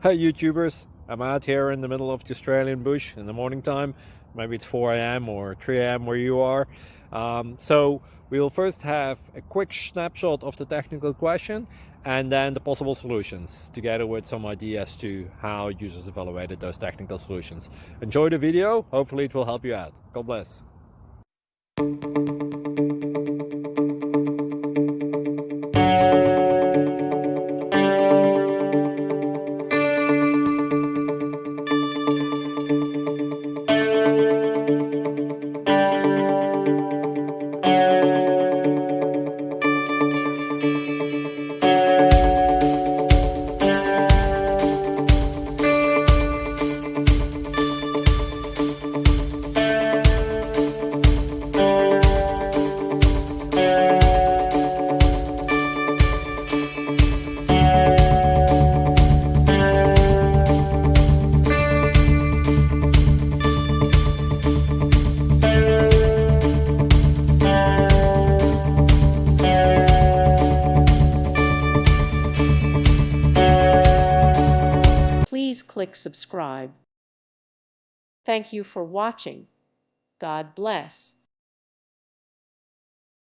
Hey YouTubers, I'm out here in the middle of the Australian bush in the morning time. Maybe it's 4 a.m. or 3 a.m. where you are. So we'll first have a quick snapshot of the technical question and then the possible solutions, together with some ideas to how users evaluated those technical solutions. Enjoy the video, hopefully it will help you out. God bless. Please click subscribe. Thank you for watching. God bless.